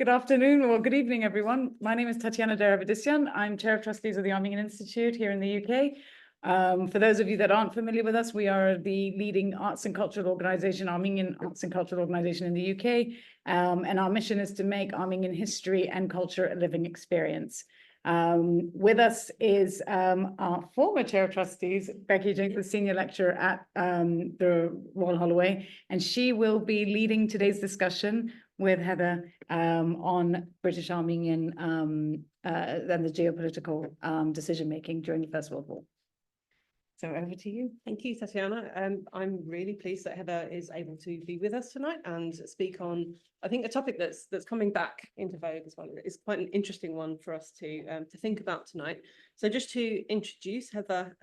Good afternoon or good evening, everyone. My name is Tatiana Deravidisyan. I'm Chair of Trustees of the Armenian Institute here in the UK. For those of you that aren't familiar with us, we are the leading arts and cultural organization, Armenian arts and cultural organization in the UK. And our mission is to make Armenian history and culture a living experience. With us is our former Chair of Trustees, Becky Jenks, the Senior Lecturer at the Royal Holloway, and she will be leading today's discussion with Heather on British-Armenian and the geopolitical decision-making during the First World War. So over to you. Thank you, Tatiana. I'm really pleased that Heather is able to be with us tonight and speak on, I think, a topic that's coming back into vogue as well. It's quite an interesting one for us to think about tonight. So just to introduce Heather,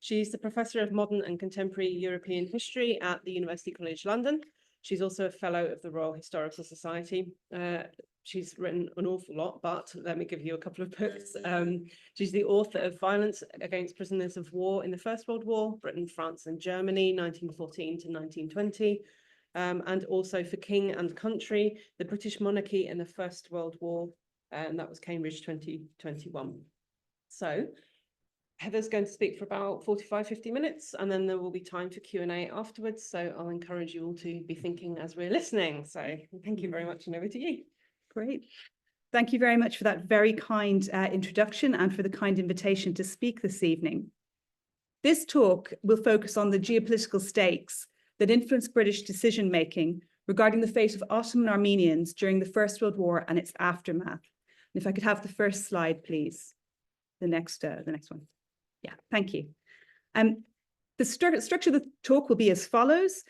she's the Professor of Modern and Contemporary European History at the University College London. She's also a Fellow of the Royal Historical Society. She's written an awful lot, but let me give you a couple of books. She's the author of Violence Against Prisoners of War in the First World War, Britain, France and Germany, 1914 to 1920, and also For King and Country, the British Monarchy in the First World War, and that was Cambridge 2021. So Heather's going to speak for about 45-50 minutes, and then there will be time for Q&A afterwards. So I'll encourage you all to be thinking as we're listening. So thank you very much, and over to you. Great. Thank you very much for that very kind introduction and for the kind invitation to speak this evening. This talk will focus on the geopolitical stakes that influenced British decision-making regarding the fate of Ottoman Armenians during the First World War and its aftermath. And if I could have the first slide, please. The next one. Yeah, thank you. The structure of the talk will be as follows.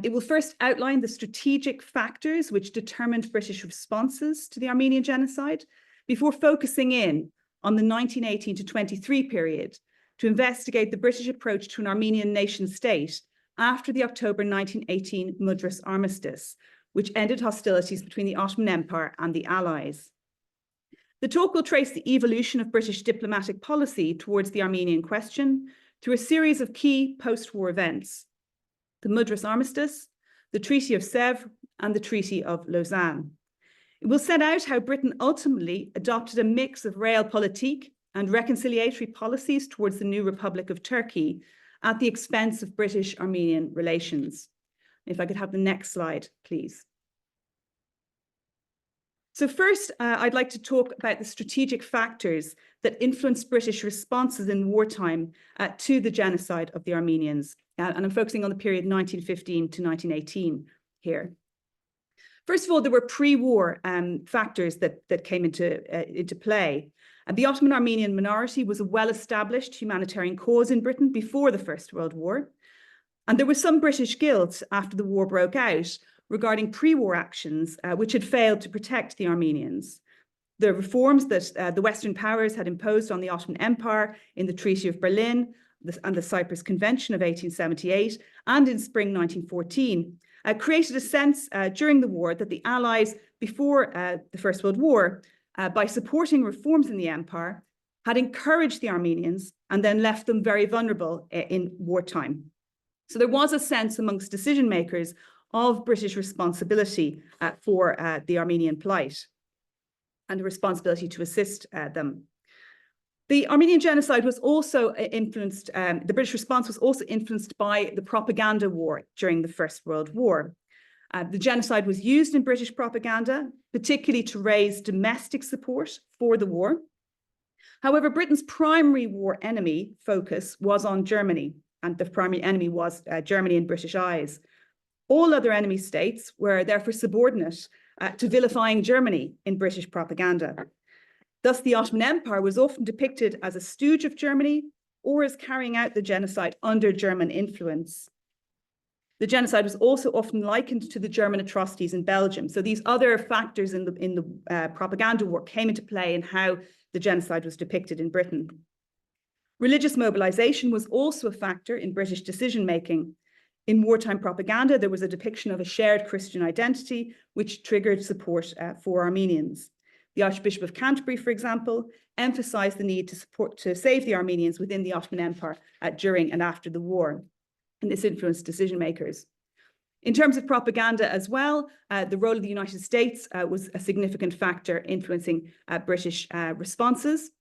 It will first outline the strategic factors which determined British responses to the Armenian Genocide before focusing in on the 1918 to 23 period to investigate the British approach to an Armenian nation state after the October 1918 Mudros Armistice, which ended hostilities between the Ottoman Empire and the Allies. The talk will trace the evolution of British diplomatic policy towards the Armenian question through a series of key post-war events: the Mudros Armistice, the Treaty of Sèvres, and the Treaty of Lausanne. It will set out how Britain ultimately adopted a mix of realpolitik and reconciliatory policies towards the new Republic of Turkey at the expense of British-Armenian relations. If I could have the next slide, please. So first, I'd like to talk about the strategic factors that influenced British responses in wartime to the genocide of the Armenians. And I'm focusing on the period 1915 to 1918 here. First of all, there were pre-war factors that came into play. The Ottoman Armenian minority was a well-established humanitarian cause in Britain before the First World War. And there was some British guilt after the war broke out regarding pre-war actions which had failed to protect the Armenians. The reforms that the Western powers had imposed on the Ottoman Empire in the Treaty of Berlin and the Cyprus Convention of 1878 and in spring 1914 created a sense during the war that the Allies before the First World War, by supporting reforms in the empire, had encouraged the Armenians and then left them very vulnerable in wartime. So there was a sense amongst decision makers of British responsibility for the Armenian plight and the responsibility to assist them. The Armenian genocide was also influenced, the British response was also influenced by the propaganda war during the First World War. The genocide was used in British propaganda, particularly to raise domestic support for the war. However, Britain's primary war enemy focus was on Germany, and the primary enemy was Germany in British eyes. All other enemy states were therefore subordinate to vilifying Germany in British propaganda. Thus, the Ottoman Empire was often depicted as a stooge of Germany or as carrying out the genocide under German influence. The genocide was also often likened to the German atrocities in Belgium. So these other factors in the propaganda war came into play in how the genocide was depicted in Britain. Religious mobilization was also a factor in British decision-making. In wartime propaganda, there was a depiction of a shared Christian identity, which triggered support for Armenians. The Archbishop of Canterbury, for example, emphasized the need to save the Armenians within the Ottoman Empire during and after the war. And this influenced decision makers. In terms of propaganda as well, the role of the United States was a significant factor influencing British responses.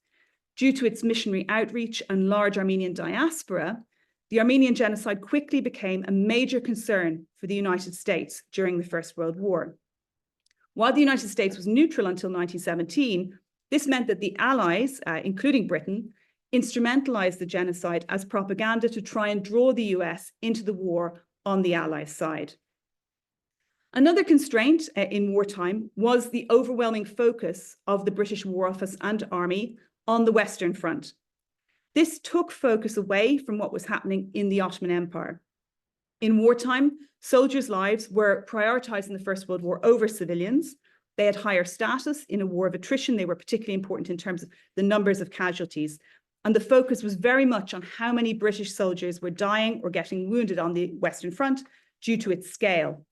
Due to its missionary outreach and large Armenian diaspora, the Armenian Genocide quickly became a major concern for the United States during the First World War. While the United States was neutral until 1917, this meant that the Allies, including Britain, instrumentalized the genocide as propaganda to try and draw the US into the war on the Allies' side. Another constraint in wartime was the overwhelming focus of the British War Office and Army on the Western Front. This took focus away from what was happening in the Ottoman Empire. In wartime, soldiers' lives were prioritized in the First World War over civilians. They had higher status in a war of attrition. They were particularly important in terms of the numbers of casualties. And the focus was very much on how many British soldiers were dying or getting wounded on the Western Front due to its scale.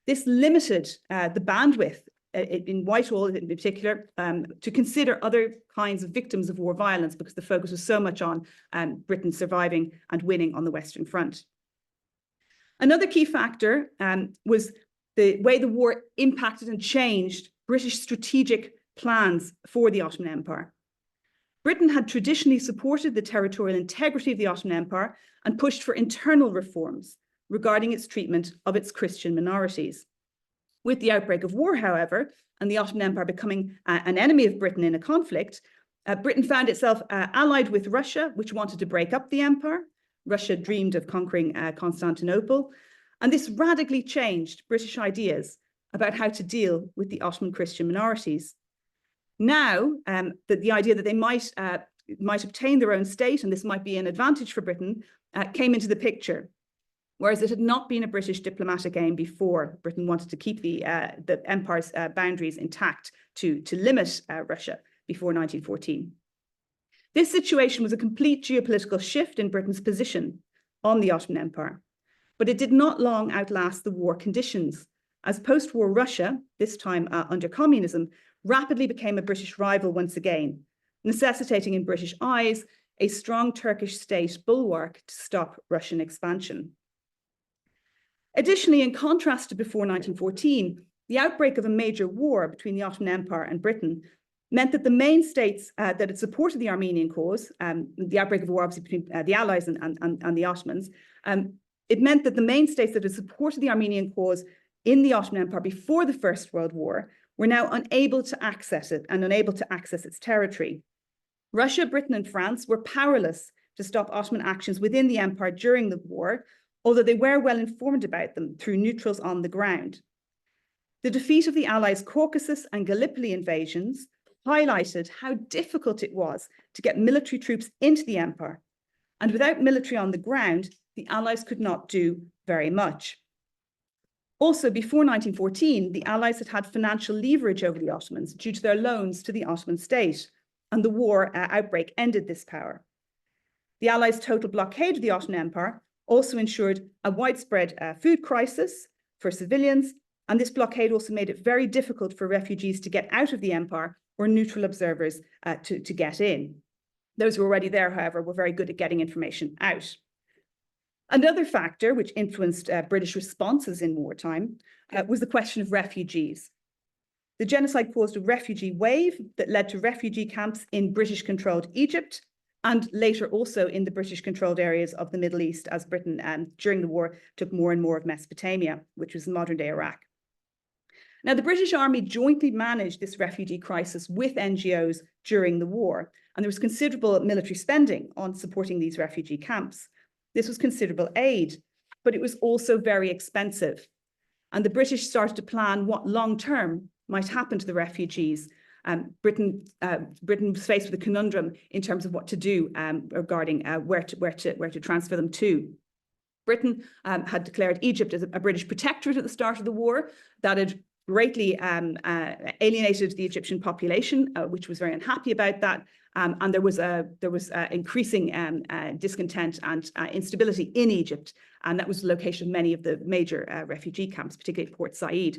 This limited the bandwidth in Whitehall in particular to consider other kinds of victims of war violence because the focus was so much on Britain surviving and winning on the Western Front. Another key factor was the way the war impacted and changed British strategic plans for the Ottoman Empire. Britain had traditionally supported the territorial integrity of the Ottoman Empire and pushed for internal reforms regarding its treatment of its Christian minorities. With the outbreak of war, however, and the Ottoman Empire becoming an enemy of Britain in a conflict, Britain found itself allied with Russia, which wanted to break up the empire. Russia dreamed of conquering Constantinople, and this radically changed British ideas about how to deal with the Ottoman Christian minorities. Now, the idea that they might obtain their own state, and this might be an advantage for Britain, came into the picture. Whereas it had not been a British diplomatic aim before. Britain wanted to keep the empire's boundaries intact to limit Russia before 1914. This situation was a complete geopolitical shift in Britain's position on the Ottoman Empire, but it did not long outlast the war conditions, as post-war Russia, this time under communism, rapidly became a British rival once again, necessitating in British eyes a strong Turkish state bulwark to stop Russian expansion. Additionally, in contrast to before 1914, the outbreak of a major war between the Ottoman Empire and Britain meant that the main states that had supported the Armenian cause, the outbreak of war obviously between the Allies and the Ottomans, it meant that the main states that had supported the Armenian cause in the Ottoman Empire before the First World War were now unable to access it and unable to access its territory. Russia, Britain, and France were powerless to stop Ottoman actions within the empire during the war, although they were well informed about them through neutrals on the ground. The defeat of the Allies' Caucasus and Gallipoli invasions highlighted how difficult it was to get military troops into the empire. And without military on the ground, the Allies could not do very much. Also, before 1914, the Allies had had financial leverage over the Ottomans due to their loans to the Ottoman state, and the war outbreak ended this power. The Allies' total blockade of the Ottoman Empire also ensured a widespread food crisis for civilians, and this blockade also made it very difficult for refugees to get out of the empire or neutral observers to get in. Those who were already there, however, were very good at getting information out. Another factor which influenced British responses in wartime was the question of refugees. The genocide caused a refugee wave that led to refugee camps in British-controlled Egypt, and later also in the British-controlled areas of the Middle East, as Britain, during the war, took more and more of Mesopotamia, which was modern-day Iraq. Now, the British Army jointly managed this refugee crisis with NGOs during the war, and there was considerable military spending on supporting these refugee camps. This was considerable aid, but it was also very expensive. And the British started to plan what long-term might happen to the refugees. Britain was faced with a conundrum in terms of what to do regarding where to transfer them to. Britain had declared Egypt as a British protectorate at the start of the war. That had greatly alienated the Egyptian population, which was very unhappy about that. And there was increasing discontent and instability in Egypt, and that was the location of many of the major refugee camps, particularly Port Said.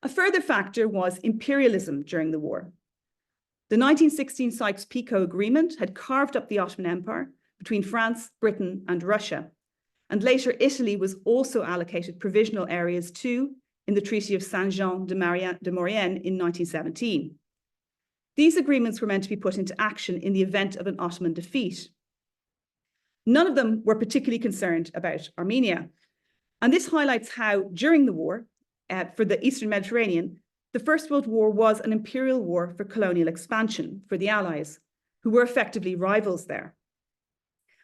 A further factor was imperialism during the war. The 1916 Sykes-Picot Agreement had carved up the Ottoman Empire between France, Britain, and Russia. and later Italy was also allocated provisional areas too in the Treaty of Saint-Jean de Maurienne in 1917. These agreements were meant to be put into action in the event of an Ottoman defeat. None of them were particularly concerned about Armenia. And this highlights how, during the war, for the Eastern Mediterranean, the First World War was an imperial war for colonial expansion for the Allies, who were effectively rivals there.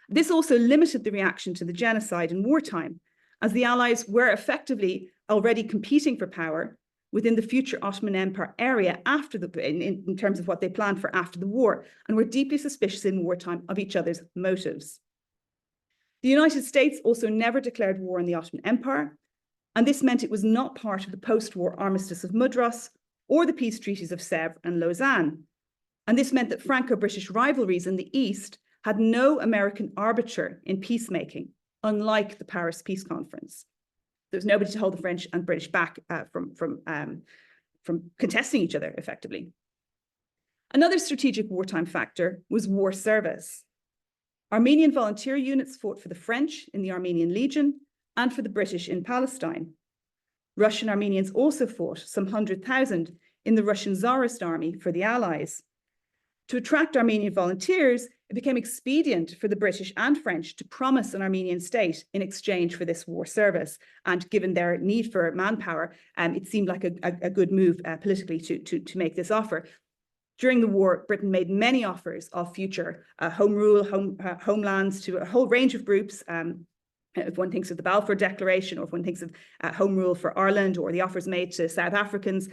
This also limited the reaction to the genocide in wartime, as the Allies were effectively already competing for power within the future Ottoman Empire area in terms of what they planned for after the war, and were deeply suspicious in wartime of each other's motives. The United States also never declared war on the Ottoman Empire, and this meant it was not part of the post-war armistice of Mudros or the peace treaties of Sèvres and Lausanne. And this meant that Franco-British rivalries in the East had no American arbiter in peacemaking, unlike the Paris Peace Conference. There was nobody to hold the French and British back from contesting each other effectively. Another strategic wartime factor was war service. Armenian volunteer units fought for the French in the Armenian Legion and for the British in Palestine. Russian Armenians also fought, some 100,000, in the Russian Tsarist army for the Allies. To attract Armenian volunteers, it became expedient for the British and French to promise an Armenian state in exchange for this war service. And given their need for manpower, it seemed like a good move politically to make this offer. During the war, Britain made many offers of future home rule, homelands to a whole range of groups. If one thinks of the Balfour Declaration, or if one thinks of home rule for Ireland, or the offers made to South Africans,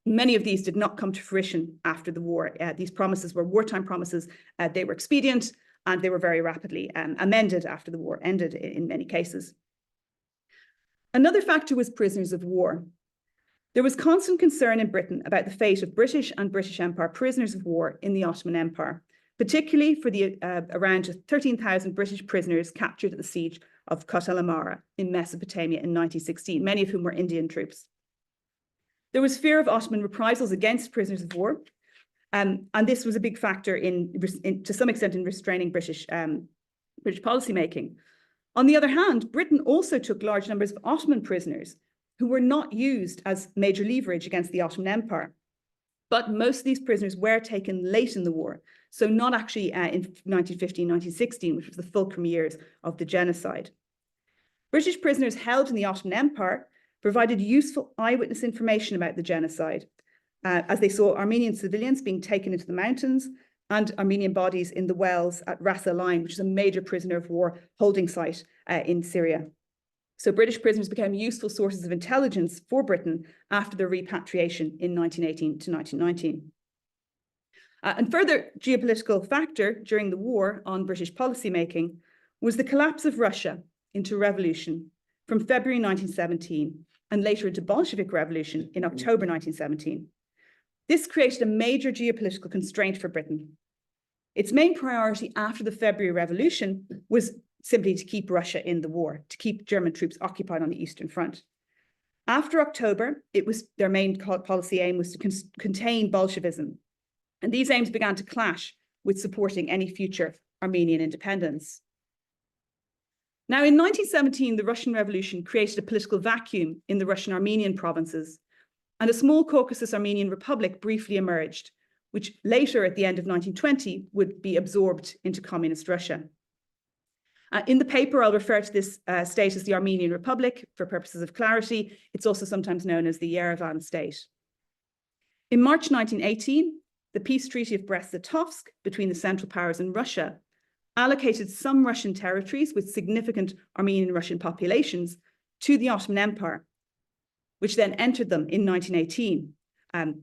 many of these did not come to fruition after the war. These promises were wartime promises. They were expedient, and they were very rapidly amended after the war ended in many cases. Another factor was prisoners of war. There was constant concern in Britain about the fate of British and British Empire prisoners of war in the Ottoman Empire, particularly for the around 13,000 British prisoners captured at the siege of Kotalamara in Mesopotamia in 1916, many of whom were Indian troops. There was fear of Ottoman reprisals against prisoners of war, and this was a big factor to some extent in restraining British policymaking. On the other hand, Britain also took large numbers of Ottoman prisoners who were not used as major leverage against the Ottoman Empire. But most of these prisoners were taken late in the war, so not actually in 1915, 1916, which was the fulcrum years of the genocide. British prisoners held in the Ottoman Empire provided useful eyewitness information about the genocide, as they saw Armenian civilians being taken into the mountains and Armenian bodies in the wells at Ras Al Ain, which is a major prisoner of war holding site in Syria. So British prisoners became useful sources of intelligence for Britain after their repatriation in 1918 to 1919. And further geopolitical factor during the war on British policymaking was the collapse of Russia into revolution from February 1917 and later into Bolshevik revolution in October 1917. This created a major geopolitical constraint for Britain. Its main priority after the February Revolution was simply to keep Russia in the war, to keep German troops occupied on the Eastern Front. After October, their main policy aim was to contain Bolshevism. And these aims began to clash with supporting any future Armenian independence. Now, in 1917, the Russian Revolution created a political vacuum in the Russian Armenian provinces, and a small Caucasus Armenian republic briefly emerged, which later, at the end of 1920, would be absorbed into communist Russia. In the paper, I'll refer to this state as the Armenian Republic for purposes of clarity. It's also sometimes known as the Yerevan state. In March 1918, the peace treaty of Brest-Litovsk between the Central Powers and Russia allocated some Russian territories with significant Armenian Russian populations to the Ottoman Empire, which then entered them in 1918.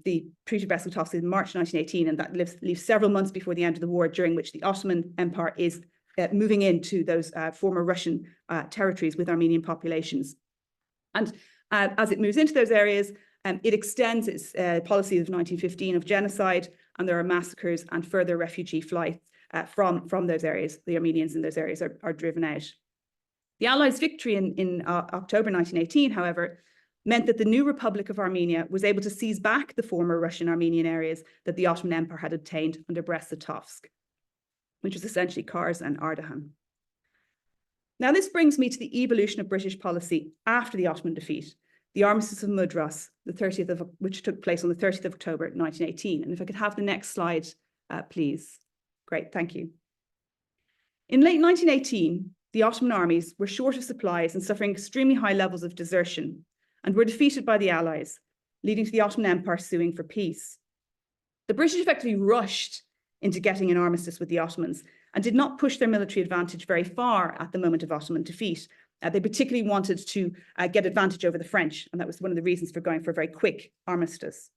The Treaty of Brest-Litovsk in March 1918, and that leaves several months before the end of the war, during which the Ottoman Empire is moving into those former Russian territories with Armenian populations. And as it moves into those areas, it extends its policy of 1915 of genocide, and there are massacres and further refugee flights from those areas. The Armenians in those areas are driven out. The Allies' victory in October 1918, however, meant that the new Republic of Armenia was able to seize back the former Russian Armenian areas that the Ottoman Empire had obtained under Brest-Litovsk, which was essentially Kars and Ardahan. Now, this brings me to the evolution of British policy after the Ottoman defeat, the Armistice of Mudros, which took place on the 30th of October, 1918. And if I could have the next slide, please. Great, thank you. In late 1918, the Ottoman armies were short of supplies and suffering extremely high levels of desertion, and were defeated by the Allies, leading to the Ottoman Empire suing for peace. The British effectively rushed into getting an armistice with the Ottomans and did not push their military advantage very far at the moment of Ottoman defeat. They particularly wanted to get advantage over the French, and that was one of the reasons for going for a very quick armistice.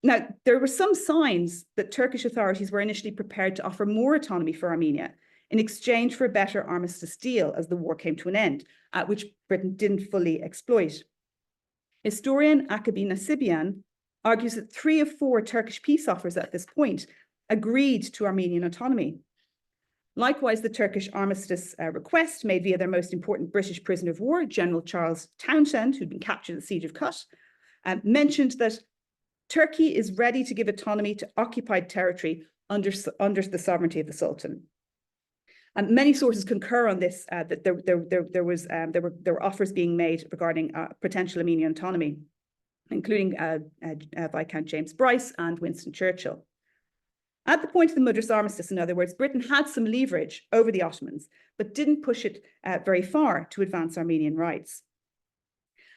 Now, there were some signs that Turkish authorities were initially prepared to offer more autonomy for Armenia in exchange for a better armistice deal as the war came to an end, which Britain didn't fully exploit. Historian Akabi Nasibian argues that 3 of 4 Turkish peace offers at this point agreed to Armenian autonomy. Likewise, the Turkish armistice request made via their most important British prisoner of war, General Charles Townshend, who'd been captured at the Siege of Kut, mentioned that Turkey is ready to give autonomy to occupied territory under the sovereignty of the Sultan. And many sources concur on this, that there were offers being made regarding potential Armenian autonomy, including Viscount James Bryce and Winston Churchill. At the point of the Mudros Armistice, in other words, Britain had some leverage over the Ottomans, but didn't push it very far to advance Armenian rights.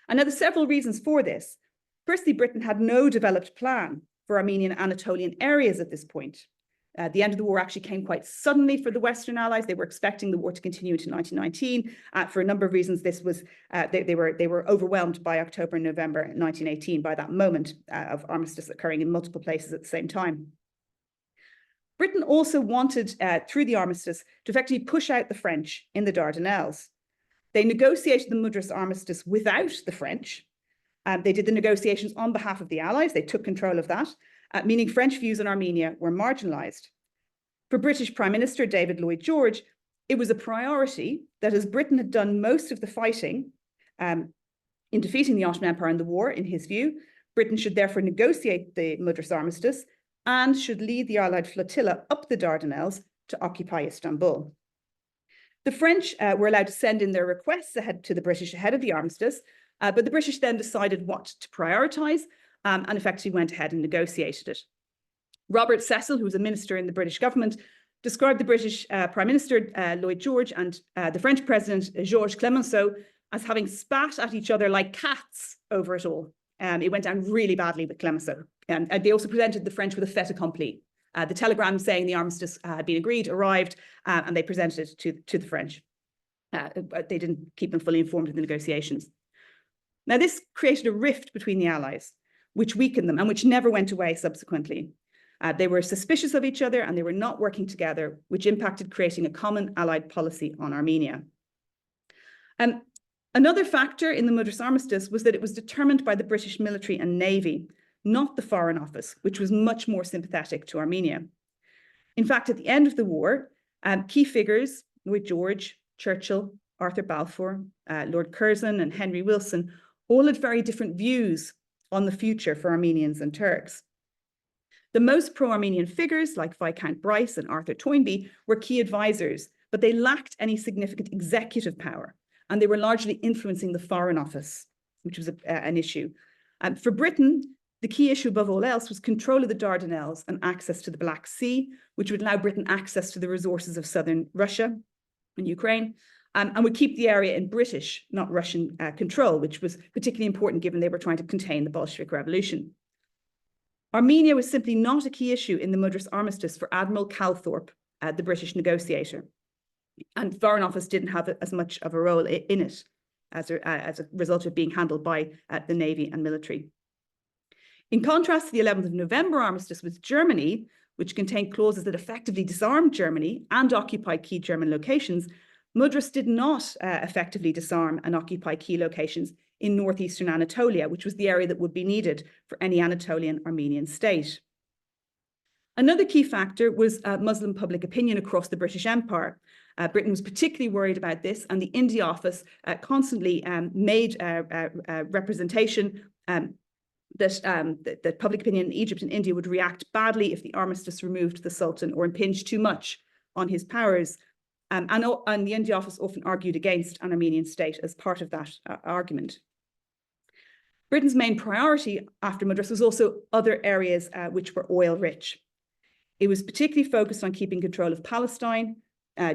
And now there's several reasons for this. Firstly, Britain had no developed plan for Armenian Anatolian areas at this point. The end of the war actually came quite suddenly for the Western Allies. They were expecting the war to continue into 1919. For a number of reasons, this was they were overwhelmed by October and November 1918 by that moment of armistice occurring in multiple places at the same time. Britain also wanted, through the armistice, to effectively push out the French in the Dardanelles. They negotiated the Mudros Armistice without the French. They did the negotiations on behalf of the Allies. They took control of that, meaning French views on Armenia were marginalised. For British Prime Minister David Lloyd George, it was a priority that as Britain had done most of the fighting in defeating the Ottoman Empire in the war, in his view, Britain should therefore negotiate the Mudros Armistice and should lead the Allied flotilla up the Dardanelles to occupy Istanbul. The French were allowed to send in their requests ahead to the British ahead of the armistice, but the British then decided what to prioritise and effectively went ahead and negotiated it. Robert Cecil, who was a minister in the British government, described the British Prime Minister Lloyd George and the French President Georges Clemenceau as having spat at each other like cats over it all. It went down really badly with Clemenceau. And they also presented the French with a fait accompli. The telegram saying the armistice had been agreed arrived, and they presented it to the French. But they didn't keep them fully informed of the negotiations. Now, this created a rift between the Allies, which weakened them and which never went away subsequently. They were suspicious of each other and they were not working together, which impacted creating a common Allied policy on Armenia. Another factor in the Mudros Armistice was that it was determined by the British military and navy, not the Foreign Office, which was much more sympathetic to Armenia. In fact, at the end of the war, key figures, Lloyd George, Churchill, Arthur Balfour, Lord Curzon and Henry Wilson, all had very different views on the future for Armenians and Turks. The most pro-Armenian figures, like Viscount Bryce and Arthur Toynbee, were key advisors, but they lacked any significant executive power, and they were largely influencing the Foreign Office, which was an issue. For Britain, the key issue above all else was control of the Dardanelles and access to the Black Sea, which would allow Britain access to the resources of southern Russia and Ukraine, and would keep the area in British, not Russian control, which was particularly important given they were trying to contain the Bolshevik Revolution. Armenia was simply not a key issue in the Mudros Armistice for Admiral Calthorpe, the British negotiator. And Foreign Office didn't have as much of a role in it as a result of being handled by the Navy and military. In contrast to the 11th of November armistice with Germany, which contained clauses that effectively disarmed Germany and occupied key German locations, Mudros did not effectively disarm and occupy key locations in northeastern Anatolia, which was the area that would be needed for any Anatolian Armenian state. Another key factor was Muslim public opinion across the British Empire. Britain was particularly worried about this, and the India Office constantly made representation that public opinion in Egypt and India would react badly if the armistice removed the Sultan or impinged too much on his powers. And the India Office often argued against an Armenian state as part of that argument. Britain's main priority after Mudros was also other areas which were oil rich. It was particularly focused on keeping control of Palestine,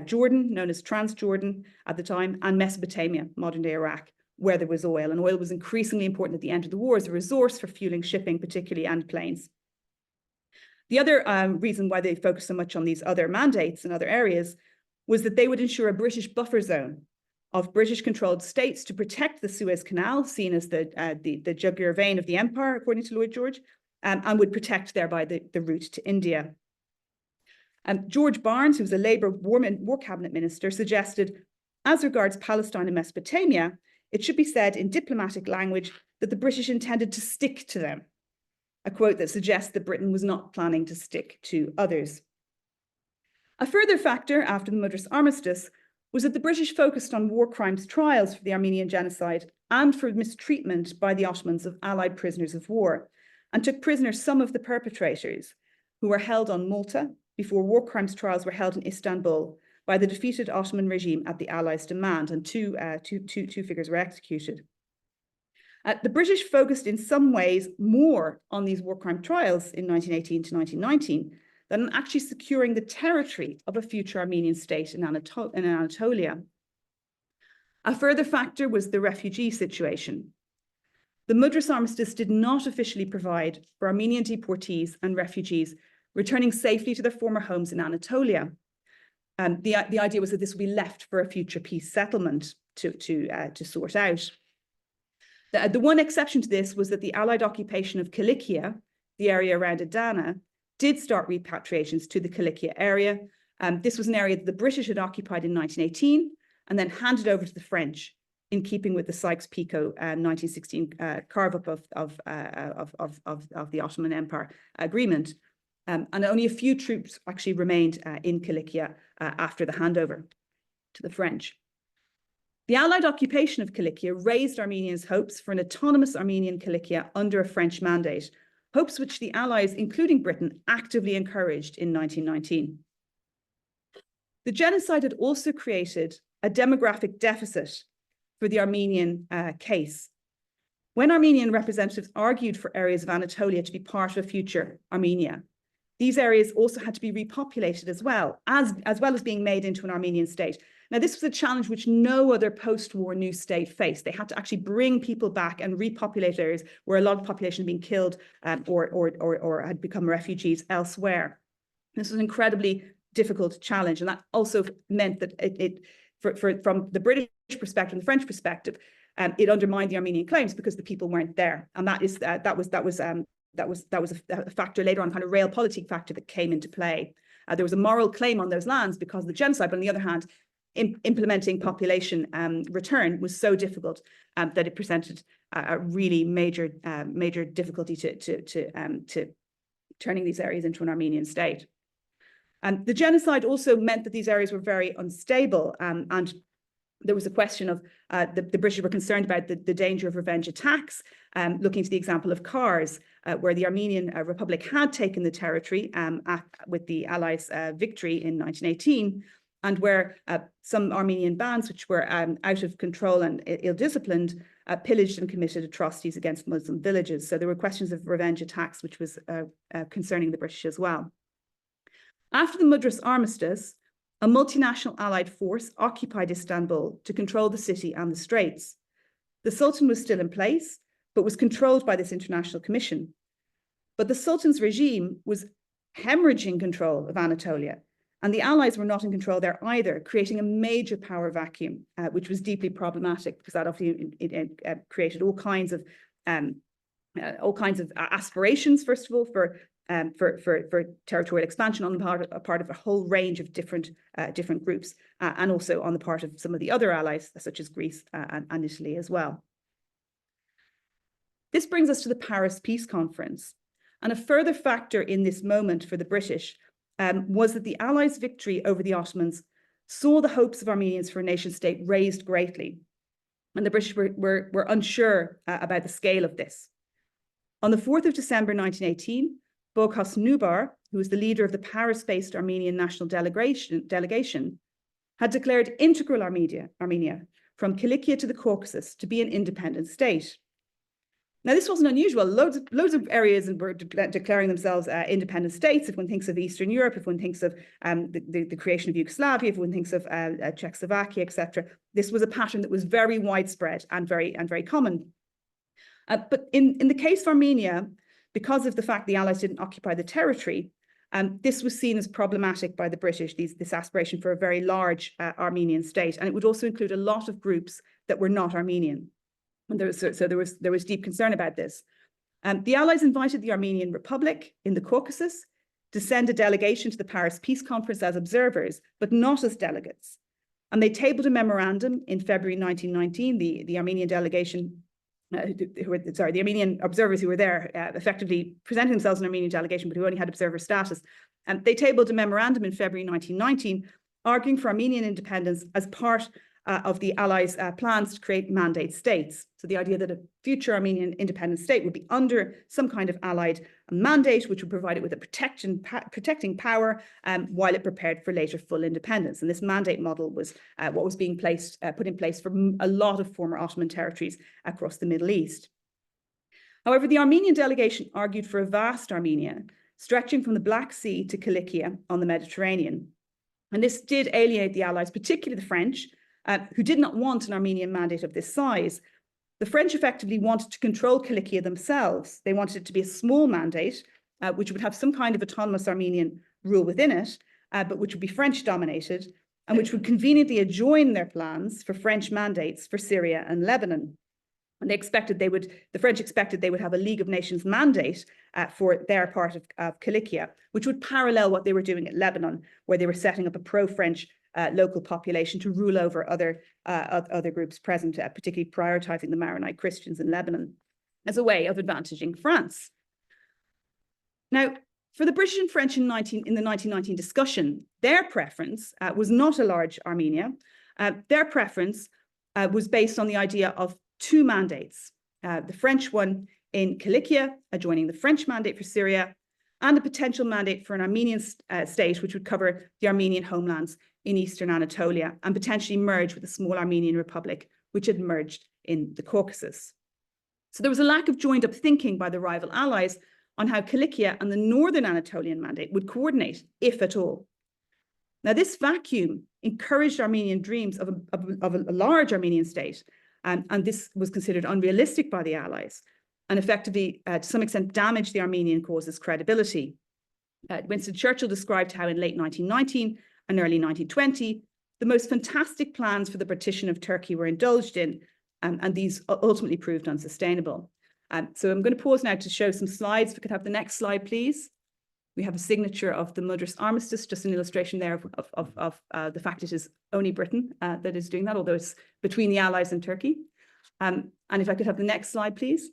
Jordan, known as Transjordan at the time, and Mesopotamia, modern-day Iraq, where there was oil. And oil was increasingly important at the end of the war as a resource for fueling shipping, particularly, and planes. The other reason why they focused so much on these other mandates in other areas was that they would ensure a British buffer zone of British-controlled states to protect the Suez Canal, seen as the jugular vein of the empire, according to Lloyd George, and would protect thereby the route to India. George Barnes, who was a Labour War Cabinet Minister, suggested, as regards Palestine and Mesopotamia, it should be said in diplomatic language that the British intended to stick to them, a quote that suggests that Britain was not planning to stick to others. A further factor after the Mudros Armistice was that the British focused on war crimes trials for the Armenian Genocide and for mistreatment by the Ottomans of Allied prisoners of war, and took prisoner some of the perpetrators who were held on Malta before war crimes trials were held in Istanbul by the defeated Ottoman regime at the Allies' demand, and two figures were executed. The British focused in some ways more on these war crime trials in 1918 to 1919 than on actually securing the territory of a future Armenian state in Anatolia. A further factor was the refugee situation. The Mudros Armistice did not officially provide for Armenian deportees and refugees returning safely to their former homes in Anatolia. The idea was that this would be left for a future peace settlement to sort out. The one exception to this was that the Allied occupation of Cilicia, the area around Adana, did start repatriations to the Cilicia area. This was an area that the British had occupied in 1918 and then handed over to the French, in keeping with the Sykes-Picot 1916 carve-up of the Ottoman Empire agreement. And only a few troops actually remained in Cilicia after the handover to the French. The Allied occupation of Cilicia raised Armenians' hopes for an autonomous Armenian Cilicia under a French mandate, hopes which the Allies, including Britain, actively encouraged in 1919. The genocide had also created a demographic deficit for the Armenian case. When Armenian representatives argued for areas of Anatolia to be part of a future Armenia, these areas also had to be repopulated as well as being made into an Armenian state. Now, this was a challenge which no other post-war new state faced. They had to actually bring people back and repopulate areas where a lot of population had been killed or had become refugees elsewhere. This was an incredibly difficult challenge, and that also meant that from the British perspective and the French perspective, it undermined the Armenian claims because the people weren't there, and that was a factor later on, kind of realpolitik factor that came into play. There was a moral claim on those lands because of the genocide, but on the other hand, implementing population return was so difficult that it presented a really major difficulty to turning these areas into an Armenian state. And the genocide also meant that these areas were very unstable, and there was a question of the British were concerned about the danger of revenge attacks, looking to the example of Kars, where the Armenian Republic had taken the territory with the Allies' victory in 1918, and where some Armenian bands, which were out of control and ill-disciplined, pillaged and committed atrocities against Muslim villages. So there were questions of revenge attacks, which was concerning the British as well. After the Mudros Armistice, a multinational Allied force occupied Istanbul to control the city and the straits. The Sultan was still in place, but was controlled by this international commission. But the Sultan's regime was hemorrhaging control of Anatolia, and the Allies were not in control there either, creating a major power vacuum, which was deeply problematic because that obviously created all kinds of aspirations, first of all, for territorial expansion on the part of a whole range of different groups, and also on the part of some of the other allies, such as Greece and Italy as well. This brings us to the Paris Peace Conference. And a further factor in this moment for the British was that the Allies' victory over the Ottomans saw the hopes of Armenians for a nation state raised greatly. And the British were unsure about the scale of this. On the 4th of December 1918, Boghaz Nubar, who was the leader of the Paris-based Armenian National Delegation, had declared integral Armenia from Cilicia to the Caucasus to be an independent state. Now, this wasn't unusual. Loads of areas were declaring themselves independent states. If one thinks of Eastern Europe, if one thinks of the creation of Yugoslavia, if one thinks of Czechoslovakia, etc., this was a pattern that was very widespread and very common. But in the case of Armenia, because of the fact the Allies didn't occupy the territory, this was seen as problematic by the British, this aspiration for a very large Armenian state, and it would also include a lot of groups that were not Armenian. And there was deep concern about this. The Allies invited the Armenian Republic in the Caucasus to send a delegation to the Paris Peace Conference as observers, but not as delegates. And they tabled a memorandum in February 1919. The Armenian delegation, the Armenian observers who were there, effectively presenting themselves as an Armenian delegation, but who only had observer status. And they tabled a memorandum in February 1919, arguing for Armenian independence as part of the Allies' plans to create mandate states. So the idea that a future Armenian independent state would be under some kind of Allied mandate, which would provide it with a protecting power while it prepared for later full independence. And this mandate model was what was being put in place for a lot of former Ottoman territories across the Middle East. However, the Armenian delegation argued for a vast Armenia, stretching from the Black Sea to Cilicia on the Mediterranean. And this did alienate the Allies, particularly the French, who did not want an Armenian mandate of this size. The French effectively wanted to control Cilicia themselves. They wanted it to be a small mandate, which would have some kind of autonomous Armenian rule within it, but which would be French-dominated, and which would conveniently adjoin their plans for French mandates for Syria and Lebanon. And the French expected they would have a League of Nations mandate for their part of Cilicia, which would parallel what they were doing at Lebanon, where they were setting up a pro-French local population to rule over other groups present, particularly prioritizing the Maronite Christians in Lebanon as a way of advantaging France. Now, for the British and French in the 1919 discussion, their preference was not a large Armenia. Their preference was based on the idea of two mandates, the French one in Cilicia, adjoining the French mandate for Syria, and a potential mandate for an Armenian state, which would cover the Armenian homelands in eastern Anatolia and potentially merge with a small Armenian republic, which had merged in the Caucasus. So there was a lack of joined up thinking by the rival allies on how Cilicia and the northern Anatolian mandate would coordinate, if at all. Now, this vacuum encouraged Armenian dreams of a large Armenian state, and this was considered unrealistic by the allies, and effectively, to some extent, damaged the Armenian cause's credibility. Winston Churchill described how in late 1919 and early 1920, the most fantastic plans for the partition of Turkey were indulged in, and these ultimately proved unsustainable. So I'm going to pause now to show some slides. If we could have the next slide, please. We have a signature of the Mudros Armistice, just an illustration there of the fact it is only Britain that is doing that, although it's between the Allies and Turkey. And if I could have the next slide, please.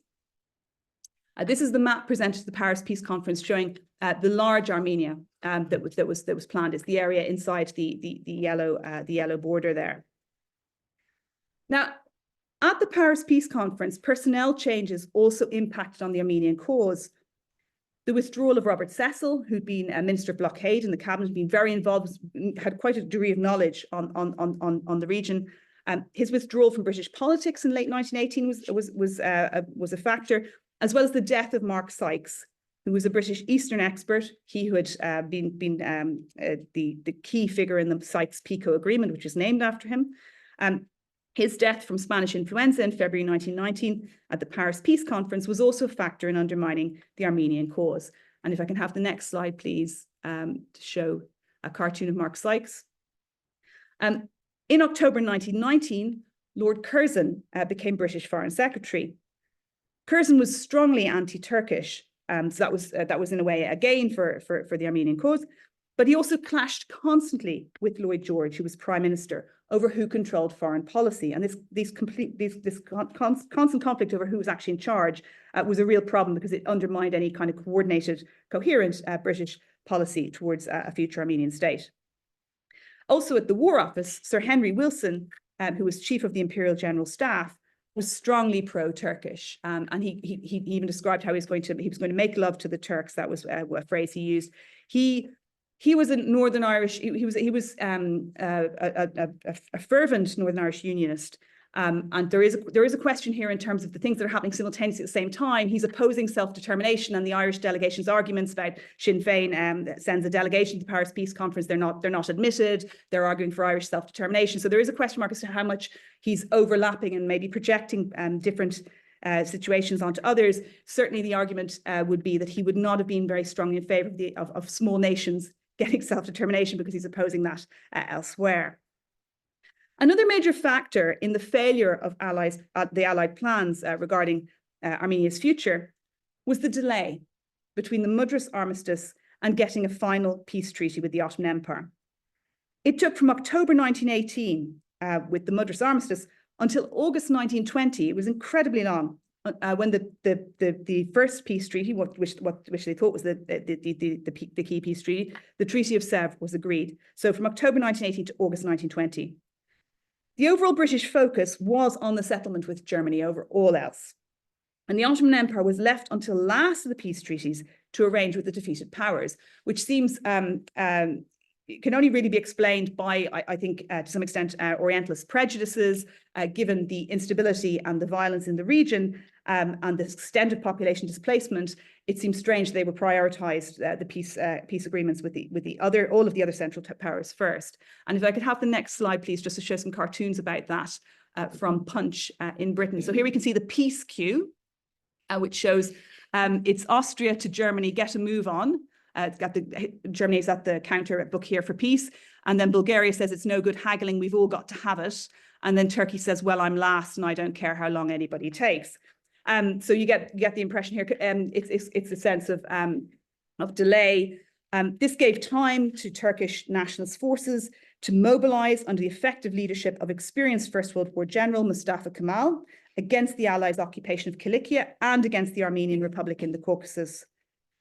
This is the map presented to the Paris Peace Conference showing the large Armenia that was planned. It's the area inside the yellow border there. Now, at the Paris Peace Conference, personnel changes also impacted on the Armenian cause. The withdrawal of Robert Cecil, who'd been a Minister of Blockade in the cabinet, been very involved, had quite a degree of knowledge on the region. His withdrawal from British politics in late 1918 was a factor, as well as the death of Mark Sykes, who was a British Eastern expert. He who had been the key figure in the Sykes-Picot Agreement, which is named after him. His death from Spanish influenza in February 1919 at the Paris Peace Conference was also a factor in undermining the Armenian cause. And if I can have the next slide, please, to show a cartoon of Mark Sykes. In October 1919, Lord Curzon became British Foreign Secretary. Curzon was strongly anti-Turkish, so that was in a way a gain for the Armenian cause. But he also clashed constantly with Lloyd George, who was Prime Minister, over who controlled foreign policy. And this constant conflict over who was actually in charge was a real problem because it undermined any kind of coordinated, coherent British policy towards a future Armenian state. Also at the War Office, Sir Henry Wilson, who was Chief of the Imperial General Staff, was strongly pro-Turkish. And he even described how he was going to make love to the Turks. That was a phrase he used. He was a Northern Irish, he was a fervent Northern Irish unionist. And there is a question here in terms of the things that are happening simultaneously at the same time. He's opposing self-determination, and the Irish delegation's arguments about Sinn Féin sends a delegation to the Paris Peace Conference. They're not admitted. They're arguing for Irish self-determination. So there is a question mark as to how much he's overlapping and maybe projecting different situations onto others. Certainly the argument would be that he would not have been very strongly in favour of small nations getting self-determination, because he's opposing that elsewhere. Another major factor in the failure of the Allied plans regarding Armenia's future was the delay between the Mudros Armistice and getting a final peace treaty with the Ottoman Empire. It took from October 1918 with the Mudros Armistice until August 1920. It was incredibly long when the first peace treaty, which they thought was the key peace treaty, the Treaty of Sèvres, was agreed. So from October 1918 to August 1920. The overall British focus was on the settlement with Germany over all else. And the Ottoman Empire was left until last of the peace treaties to arrange with the defeated powers, which seems can only really be explained by, I think, to some extent, Orientalist prejudices, given the instability and the violence in the region and the extent of population displacement. It seems strange they were prioritised the peace agreements with all of the other Central powers first. And if I could have the next slide, please, just to show some cartoons about that from Punch in Britain. So here we can see the peace queue, which shows it's Austria to Germany, get a move on. It's got Germany's at the counter book here for peace. And then Bulgaria says it's no good haggling, we've all got to have it. And then Turkey says, well, I'm last and I don't care how long anybody takes. So you get the impression here, it's a sense of delay. This gave time to Turkish nationalist forces to mobilize under the effective leadership of experienced First World War General Mustafa Kemal against the Allies' occupation of Cilicia and against the Armenian Republic in the Caucasus.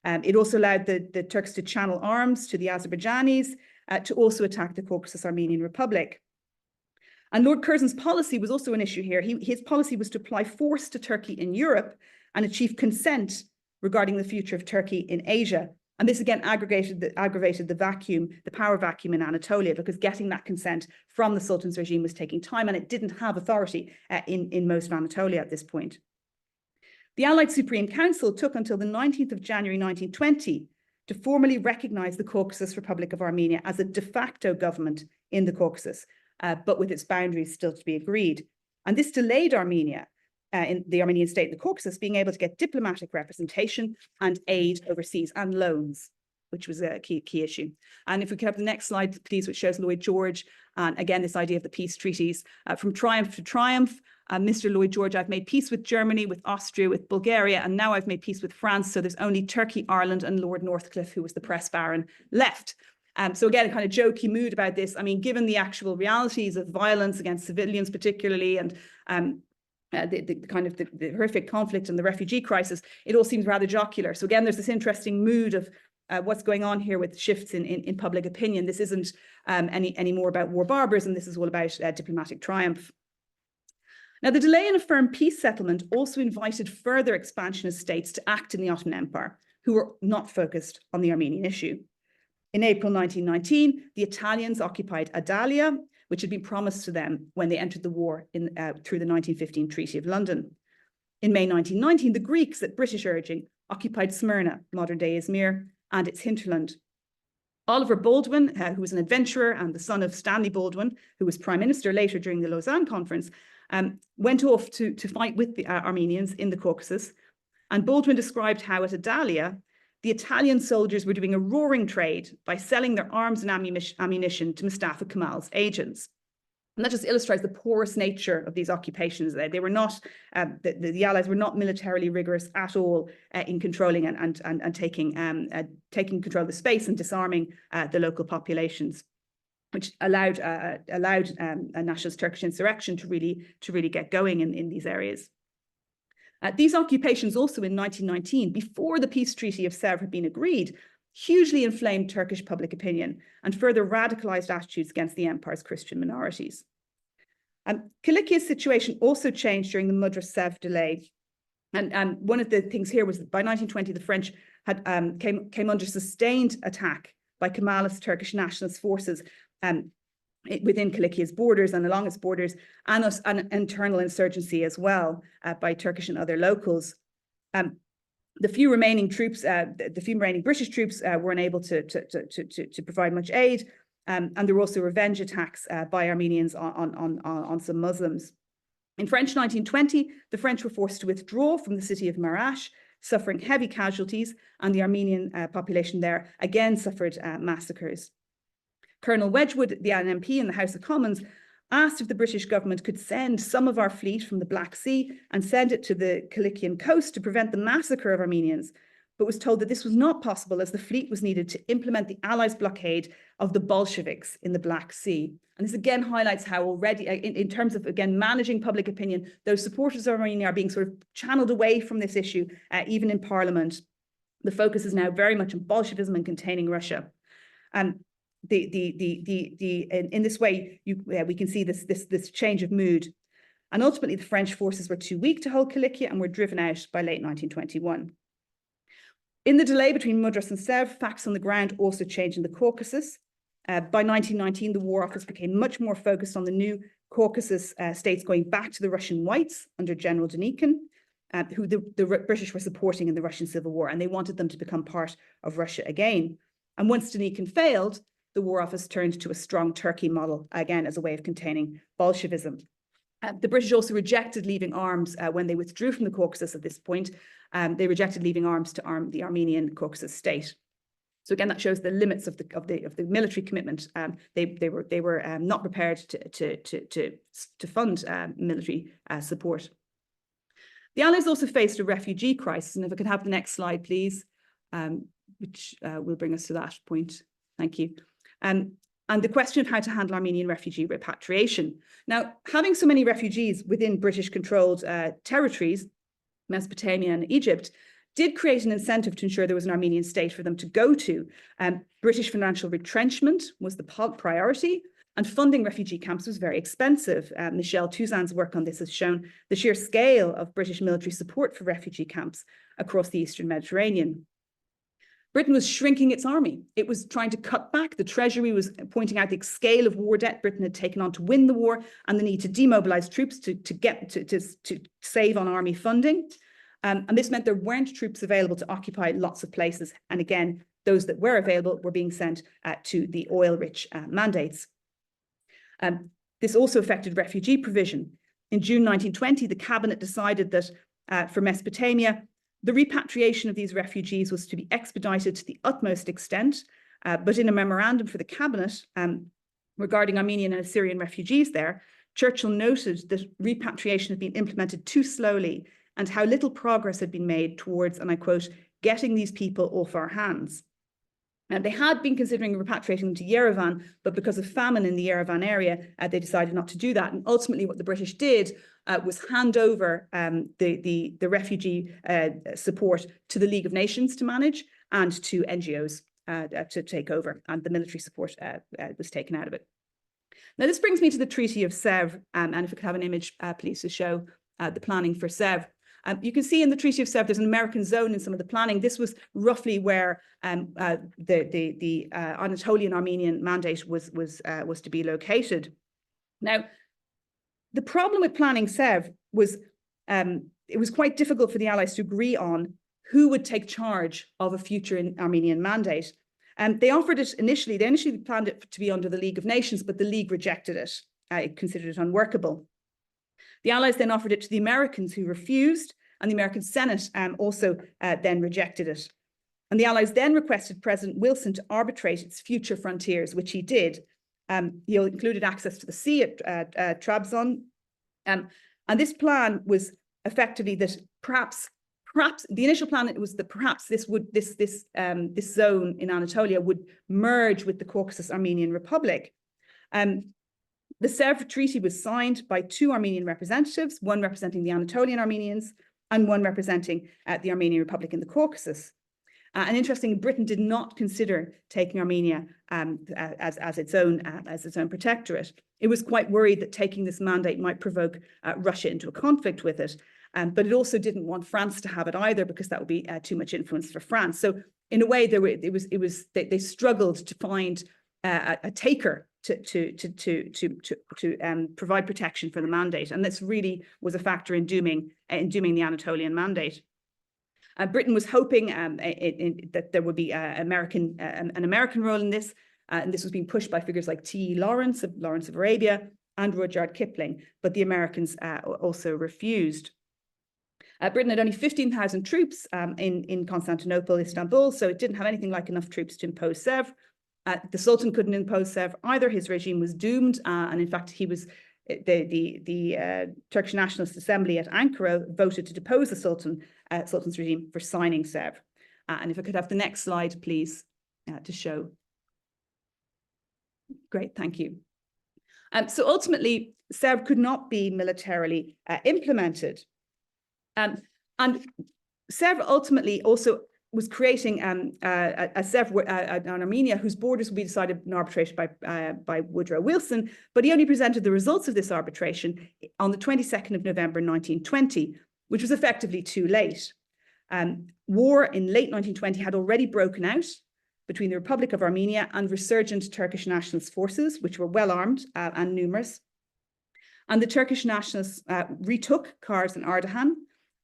It also allowed the Turks to channel arms to the Azerbaijanis to also attack the Caucasus Armenian Republic. And Lord Curzon's policy was also an issue here. His policy was to apply force to Turkey in Europe and achieve consent regarding the future of Turkey in Asia. And this again aggravated the power vacuum in Anatolia, because getting that consent from the Sultan's regime was taking time, and it didn't have authority in most of Anatolia at this point. The Allied Supreme Council took until the 19th of January 1920 to formally recognize the Caucasus Republic of Armenia as a de facto government in the Caucasus, but with its boundaries still to be agreed. And this delayed Armenia, in the Armenian state in the Caucasus, being able to get diplomatic representation and aid overseas and loans, which was a key issue. And if we could have the next slide, please, which shows Lloyd George, and again, this idea of the peace treaties. From triumph to triumph, Mr. Lloyd George, I've made peace with Germany, with Austria, with Bulgaria, and now I've made peace with France. So there's only Turkey, Ireland, and Lord Northcliffe, who was the press baron, left. So again, a kind of jokey mood about this. I mean, given the actual realities of violence against civilians, particularly, and the horrific conflict and the refugee crisis, it all seems rather jocular. So again, there's this interesting mood of what's going on here with shifts in public opinion. This isn't any more about war barbarism. This is all about diplomatic triumph. Now, the delay in a firm peace settlement also invited further expansionist states to act in the Ottoman Empire, who were not focused on the Armenian issue. In April 1919, the Italians occupied Adalia, which had been promised to them when they entered the war through the 1915 Treaty of London. In May 1919, the Greeks, at British urging, occupied Smyrna, modern-day Izmir, and its hinterland. Oliver Baldwin, who was an adventurer and the son of Stanley Baldwin, who was prime minister later during the Lausanne conference, went off to fight with the Armenians in the Caucasus. And Baldwin described how at Adalia, the Italian soldiers were doing a roaring trade by selling their arms and ammunition to Mustafa Kemal's agents. And that just illustrates the porous nature of these occupations. They were not, the Allies were not militarily rigorous at all in controlling and taking control of the space and disarming the local populations, which allowed a nationalist Turkish insurrection to really get going in these areas. These occupations also in 1919, before the peace treaty of Sèvres had been agreed, hugely inflamed Turkish public opinion and further radicalized attitudes against the empire's Christian minorities. Cilicia's situation also changed during the Mudros Sèvres delay. And one of the things here was that by 1920, the French had came under sustained attack by Kemalist Turkish nationalist forces within Cilicia's borders and along its borders, and an internal insurgency as well by Turkish and other locals. The few remaining British troops were unable to provide much aid, and there were also revenge attacks by Armenians on some Muslims. In French 1920, the French were forced to withdraw from the city of Marash, suffering heavy casualties, and the Armenian population there again suffered massacres. Colonel Wedgwood, the MP in the House of Commons, asked if the British government could send some of our fleet from the Black Sea and send it to the Cilician coast to prevent the massacre of Armenians, but was told that this was not possible as the fleet was needed to implement the Allies' blockade of the Bolsheviks in the Black Sea. And this again highlights how already, in terms of, again, managing public opinion, those supporters of Armenia are being sort of channeled away from this issue, even in Parliament. The focus is now very much on Bolshevism and containing Russia. In this way, we can see this change of mood. And ultimately, the French forces were too weak to hold Cilicia and were driven out by late 1921. In the delay between Mudros and Sèvres, facts on the ground also changed in the Caucasus. By 1919, the War Office became much more focused on the new Caucasus states going back to the Russian Whites under General Denikin, who the British were supporting in the Russian Civil War, and they wanted them to become part of Russia again. And once Denikin failed, the War Office turned to a strong Turkey model, again, as a way of containing Bolshevism. The British also rejected leaving arms when they withdrew from the Caucasus at this point. They rejected leaving arms to arm the Armenian Caucasus state. So again, that shows the limits of the military commitment. They were not prepared to fund military support. The Allies also faced a refugee crisis, and if I could have the next slide, please, which will bring us to that point. Thank you. And the question of how to handle Armenian refugee repatriation. Now, having so many refugees within British-controlled territories, Mesopotamia and Egypt, did create an incentive to ensure there was an Armenian state for them to go to. British financial retrenchment was the priority, and funding refugee camps was very expensive. Michel Touzan's work on this has shown the sheer scale of British military support for refugee camps across the Eastern Mediterranean. Britain was shrinking its army. It was trying to cut back. The Treasury was pointing out the scale of war debt Britain had taken on to win the war and the need to demobilize troops to save on army funding. And this meant there weren't troops available to occupy lots of places. And again, those that were available were being sent to the oil-rich mandates. This also affected refugee provision. In June 1920, the cabinet decided that for Mesopotamia, the repatriation of these refugees was to be expedited to the utmost extent, but in a memorandum for the cabinet regarding Armenian and Assyrian refugees there, Churchill noted that repatriation had been implemented too slowly and how little progress had been made towards, and I quote, getting these people off our hands. And they had been considering repatriating them to Yerevan, but because of famine in the Yerevan area, they decided not to do that. And ultimately what the British did was hand over the refugee support to the League of Nations to manage and to NGOs to take over, and the military support was taken out of it. Now this brings me to the Treaty of Sèvres, and if we could have an image, please, to show the planning for Sèvres. You can see in the Treaty of Sèvres, there's an American zone in some of the planning. This was roughly where the Anatolian Armenian mandate was to be located. Now, the problem with planning Sèvres was it was quite difficult for the Allies to agree on who would take charge of a future Armenian mandate. They offered it initially. They initially planned it to be under the League of Nations, but the League rejected it. It considered it unworkable. The Allies then offered it to the Americans, who refused, and the American Senate also then rejected it. And the Allies then requested President Wilson to arbitrate its future frontiers, which he did. He included access to the sea at Trabzon. And this plan was effectively that perhaps the initial plan was that perhaps this zone in Anatolia would merge with the Caucasus Armenian Republic. The Sèvres Treaty was signed by two Armenian representatives, one representing the Anatolian Armenians and one representing the Armenian Republic in the Caucasus. And interestingly, Britain did not consider taking Armenia as its own protectorate. It was quite worried that taking this mandate might provoke Russia into a conflict with it. But it also didn't want France to have it either, because that would be too much influence for France. So in a way, they struggled to find a taker to provide protection for the mandate, and this really was a factor in dooming the Anatolian mandate. Britain was hoping that there would be an American role in this, and this was being pushed by figures like T.E. Lawrence of Arabia and Rudyard Kipling, but the Americans also refused. Britain had only 15,000 troops in Constantinople, Istanbul, so it didn't have anything like enough troops to impose Sèvres. The Sultan couldn't impose Sèvres either. His regime was doomed, and in fact, the Turkish Nationalist Assembly at Ankara voted to depose the Sultan's regime for signing Sèvres. And if I could have the next slide, please, to show. Great, thank you. So ultimately, Sèvres could not be militarily implemented. And Sèvres ultimately also was creating a Sèvres, an Armenia whose borders would be decided in arbitration by Woodrow Wilson, but he only presented the results of this arbitration on the 22nd of November 1920, which was effectively too late. War in late 1920 had already broken out between the Republic of Armenia and resurgent Turkish nationalist forces, which were well armed and numerous. And the Turkish nationalists retook Kars and Ardahan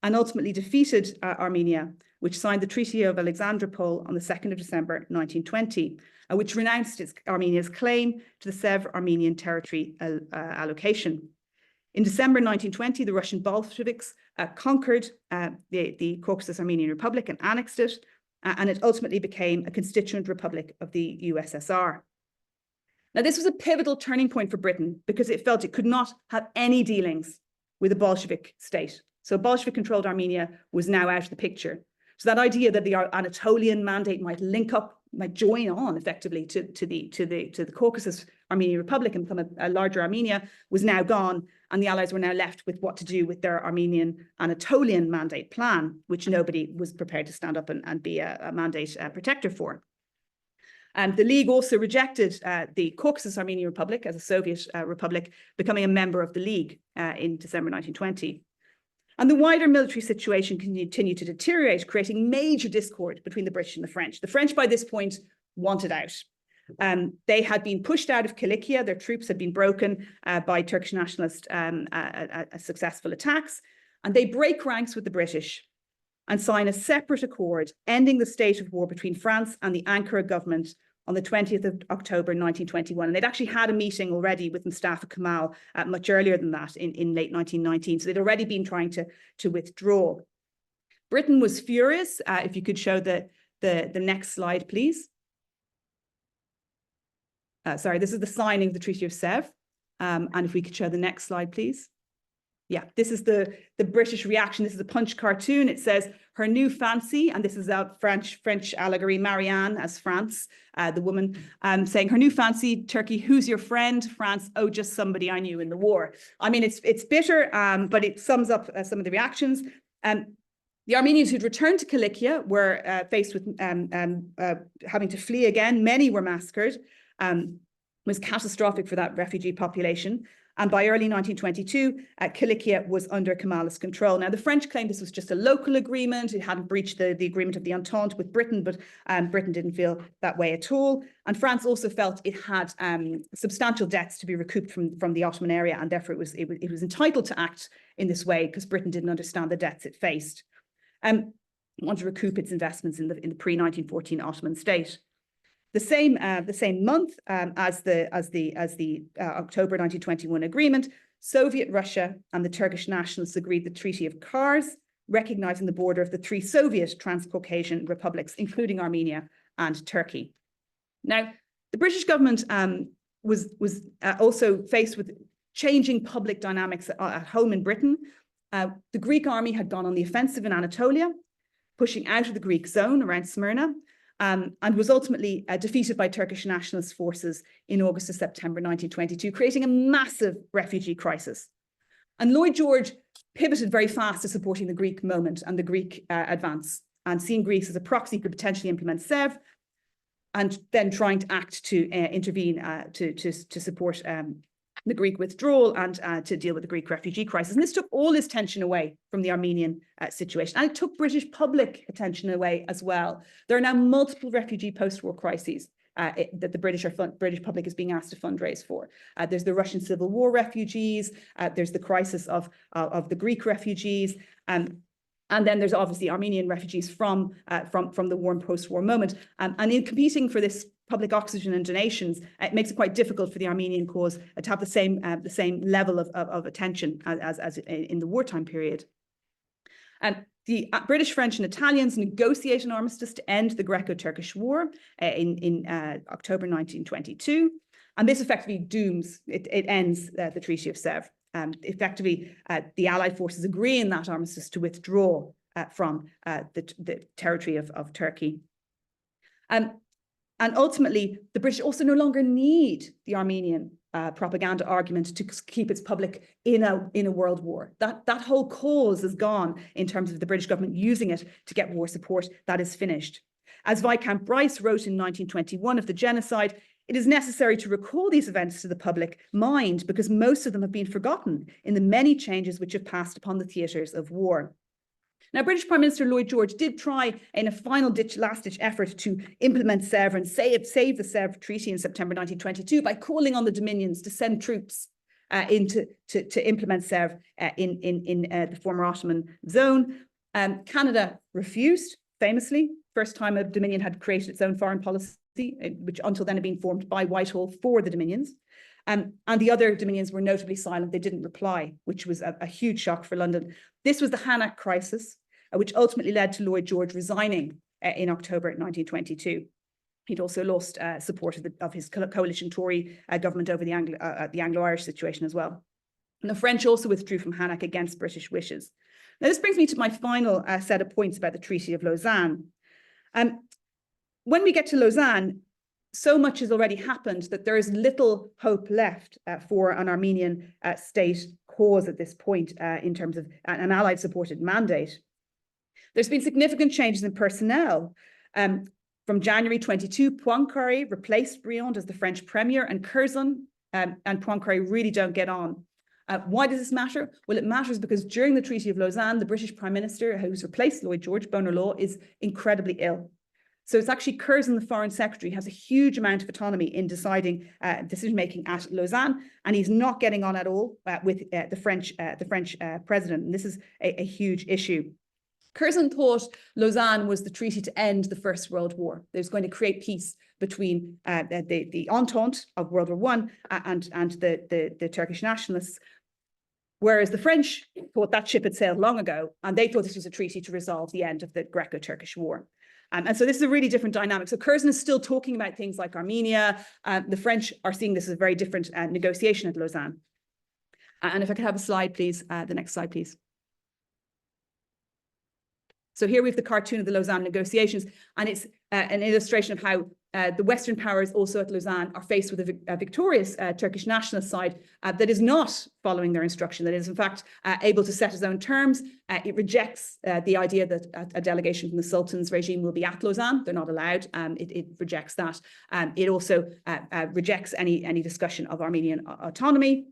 and ultimately defeated Armenia, which signed the Treaty of Alexandropol on the 2nd of December 1920, which renounced Armenia's claim to the Sèvres Armenian territory allocation. In December 1920, the Russian Bolsheviks conquered the Caucasus Armenian Republic and annexed it, and it ultimately became a constituent republic of the USSR. Now, this was a pivotal turning point for Britain because it felt it could not have any dealings with a Bolshevik state. So Bolshevik-controlled Armenia was now out of the picture. So that idea that the Anatolian mandate might link up, might join on effectively to the Caucasus Armenian Republic and become a larger Armenia was now gone, and the Allies were now left with what to do with their Armenian Anatolian mandate plan, which nobody was prepared to stand up and be a mandate protector for. The League also rejected the Caucasus Armenian Republic as a Soviet republic, becoming a member of the League in December 1920. And the wider military situation continued to deteriorate, creating major discord between the British and the French. The French, by this point, wanted out. They had been pushed out of Cilicia. Their troops had been broken by Turkish nationalist successful attacks. And they break ranks with the British and sign a separate accord ending the state of war between France and the Ankara government on the 20th of October 1921. And they'd actually had a meeting already with Mustafa Kemal much earlier than that in late 1919. So they'd already been trying to withdraw. Britain was furious. If you could show the next slide, please. Sorry, this is the signing of the Treaty of Sèvres. And if we could show the next slide, please. Yeah, this is the British reaction. This is a Punch cartoon. It says, her new fancy, and this is a French allegory, Marianne as France, the woman, saying, her new fancy, Turkey, who's your friend? France, oh, just somebody I knew in the war. I mean, it's bitter, but it sums up some of the reactions. The Armenians who'd returned to Cilicia were faced with having to flee again. Many were massacred. It was catastrophic for that refugee population. And by early 1922, Cilicia was under Kemalist control. Now, the French claimed this was just a local agreement. It hadn't breached the agreement of the Entente with Britain, but Britain didn't feel that way at all. And France also felt it had substantial debts to be recouped from the Ottoman area, and therefore it was entitled to act in this way because Britain didn't understand the debts it faced. It wanted to recoup its investments in the pre-1914 Ottoman state. The same month as the October 1921 agreement, Soviet Russia and the Turkish nationalists agreed the Treaty of Kars, recognizing the border of the three Soviet Transcaucasian republics, including Armenia and Turkey. Now, the British government was also faced with changing public dynamics at home in Britain. The Greek army had gone on the offensive in Anatolia, pushing out of the Greek zone around Smyrna, and was ultimately defeated by Turkish nationalist forces in August to September 1922, creating a massive refugee crisis. And Lloyd George pivoted very fast to supporting the Greek moment and the Greek advance. and seeing Greece as a proxy could potentially implement Sèvres, and then trying to act to intervene to support the Greek withdrawal and to deal with the Greek refugee crisis. And this took all this tension away from the Armenian situation. And it took British public attention away as well. There are now multiple refugee post-war crises that the British public is being asked to fundraise for. There's the Russian Civil War refugees. There's the crisis of the Greek refugees. And then there's obviously Armenian refugees from the war and post-war moment. And in competing for this public oxygen and donations, it makes it quite difficult for the Armenian cause to have the same level of attention as in the wartime period. The British, French, and Italians negotiate an armistice to end the Greco-Turkish War in October 1922, and this effectively dooms it ends the Treaty of Sèvres. Effectively, the Allied forces agree in that armistice to withdraw from the territory of Turkey. And ultimately, the British also no longer need the Armenian propaganda argument to keep its public in a world war. That whole cause is gone in terms of the British government using it to get war support. That is finished. As Viscount Bryce wrote in 1921 of the genocide, it is necessary to recall these events to the public mind because most of them have been forgotten in the many changes which have passed upon the theatres of war. Now, British Prime Minister Lloyd George did try in a final last-ditch effort to implement Sèvres and save the Sèvres Treaty in September 1922 by calling on the Dominions to send troops to implement Sèvres in the former Ottoman zone. Canada refused, famously. First time a Dominion had created its own foreign policy, which until then had been formed by Whitehall for the Dominions. And the other Dominions were notably silent. They didn't reply, which was a huge shock for London. This was the Hannock crisis, which ultimately led to Lloyd George resigning in October 1922. He'd also lost support of his coalition Tory government over the Anglo-Irish situation as well. And the French also withdrew from Hannock against British wishes. Now, this brings me to my final set of points about the Treaty of Lausanne. When we get to Lausanne, so much has already happened that there is little hope left for an Armenian state cause at this point in terms of an Allied-supported mandate. There's been significant changes in personnel. From January 22, Poincaré replaced Briand as the French premier, and Curzon and Poincaré really don't get on. Why does this matter? Well, it matters because during the Treaty of Lausanne, the British Prime Minister, who's replaced Lloyd George, Bonar Law, is incredibly ill. So it's actually Curzon, the Foreign Secretary, has a huge amount of autonomy in deciding decision-making at Lausanne, and he's not getting on at all with the French president. And this is a huge issue. Curzon thought Lausanne was the treaty to end the First World War. It was going to create peace between the Entente of World War I and the Turkish nationalists, whereas the French thought that ship had sailed long ago, and they thought this was a treaty to resolve the end of the Greco-Turkish War. And so this is a really different dynamic. So Curzon is still talking about things like Armenia. The French are seeing this as a very different negotiation at Lausanne. And if I could have a slide, please, the next slide, please. So here we have the cartoon of the Lausanne negotiations, and it's an illustration of how the Western powers also at Lausanne are faced with a victorious Turkish nationalist side that is not following their instruction, that is in fact able to set its own terms. It rejects the idea that a delegation from the Sultan's regime will be at Lausanne. They're not allowed. It rejects that. It also rejects any discussion of Armenian autonomy.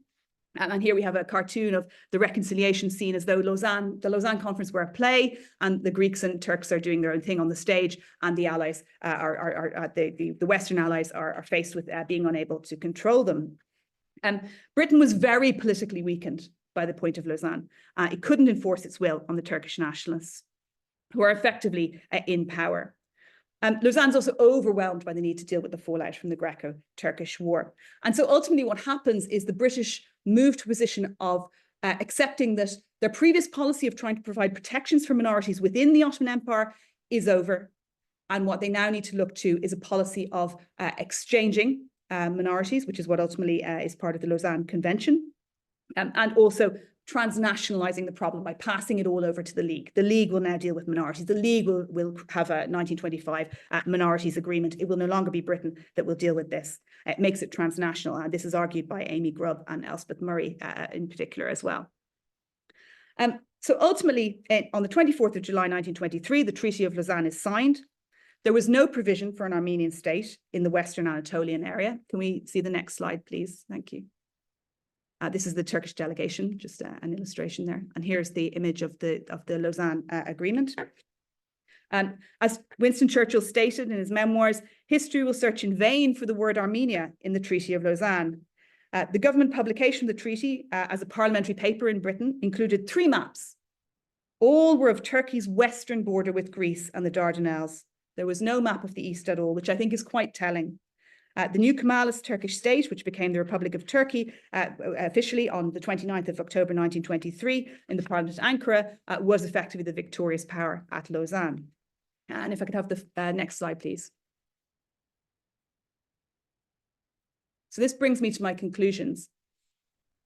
And here we have a cartoon of the reconciliation scene as though the Lausanne conference were at play, and the Greeks and Turks are doing their own thing on the stage, and the allies the Western allies are faced with being unable to control them. Britain was very politically weakened by the point of Lausanne. It couldn't enforce its will on the Turkish nationalists, who are effectively in power. Lausanne's also overwhelmed by the need to deal with the fallout from the Greco-Turkish War. And so ultimately what happens is the British move to a position of accepting that their previous policy of trying to provide protections for minorities within the Ottoman Empire is over. And what they now need to look to is a policy of exchanging minorities, which is what ultimately is part of the Lausanne Convention, and also transnationalizing the problem by passing it all over to the League. The League will now deal with minorities. The League will have a 1925 minorities agreement. It will no longer be Britain that will deal with this. It makes it transnational. And this is argued by Amy Grubb and Elspeth Murray in particular as well. So ultimately, on the 24th of July 1923, the Treaty of Lausanne is signed. There was no provision for an Armenian state in the Western Anatolian area. Can we see the next slide, please? Thank you. This is the Turkish delegation, just an illustration there. And here's the image of the Lausanne Agreement. As Winston Churchill stated in his memoirs, history will search in vain for the word Armenia in the Treaty of Lausanne. The government publication of the treaty as a parliamentary paper in Britain included 3 maps. All were of Turkey's western border with Greece and the Dardanelles. There was no map of the east at all, which I think is quite telling. The new Kemalist Turkish state, which became the Republic of Turkey officially on the 29th of October 1923 in the Parliament at Ankara, was effectively the victorious power at Lausanne. And if I could have the next slide, please. So this brings me to my conclusions.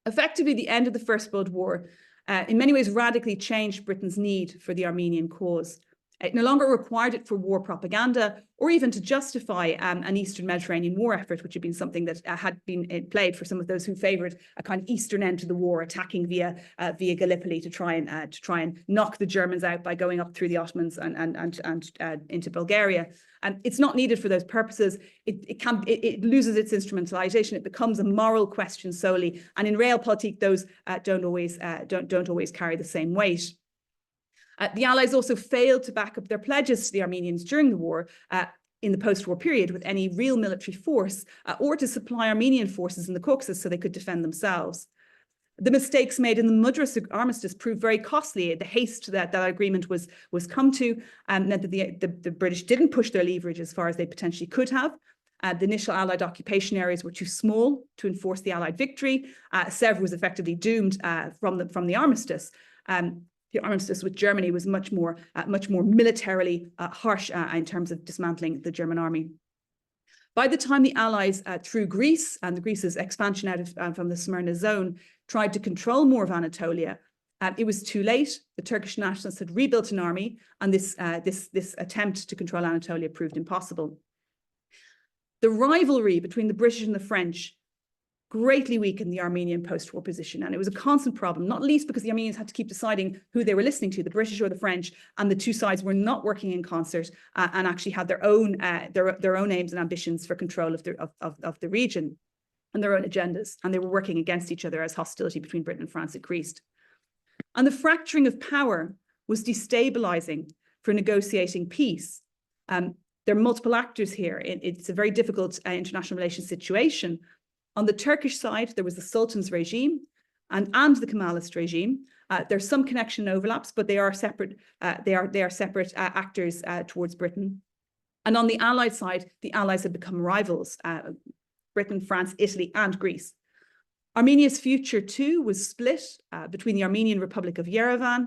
Effectively, the end of the First World War in many ways radically changed Britain's need for the Armenian cause. It no longer required it for war propaganda or even to justify an Eastern Mediterranean war effort, which had been something that had been played for some of those who favoured a kind of Eastern end to the war, attacking via Gallipoli to try and knock the Germans out by going up through the Ottomans and into Bulgaria. And it's not needed for those purposes. It loses its instrumentalization. It becomes a moral question solely, and in realpolitik, those don't always carry the same weight. The Allies also failed to back up their pledges to the Armenians during the war in the post-war period with any real military force or to supply Armenian forces in the Caucasus so they could defend themselves. The mistakes made in the Mudros Armistice proved very costly. The haste that agreement was come to meant that the British didn't push their leverage as far as they potentially could have. The initial Allied occupation areas were too small to enforce the Allied victory. Sèvres was effectively doomed from the armistice. The armistice with Germany was much more militarily harsh in terms of dismantling the German army. By the time the Allies, through Greece and Greece's expansion out of from the Smyrna zone, tried to control more of Anatolia, it was too late. The Turkish nationalists had rebuilt an army, and this attempt to control Anatolia proved impossible. The rivalry between the British and the French greatly weakened the Armenian post-war position. And it was a constant problem, not least because the Armenians had to keep deciding who they were listening to, the British or the French, and the two sides were not working in concert and actually had their own aims and ambitions for control of the region and their own agendas. And they were working against each other as hostility between Britain and France increased. And the fracturing of power was destabilizing for negotiating peace. There are multiple actors here. It's a very difficult international relations situation. On the Turkish side, there was the Sultan's regime and the Kemalist regime. There's some connection and overlaps, but they are separate. They are separate actors towards Britain. And on the Allied side, the Allies had become rivals: Britain, France, Italy, and Greece. Armenia's future too was split between the Armenian Republic of Yerevan,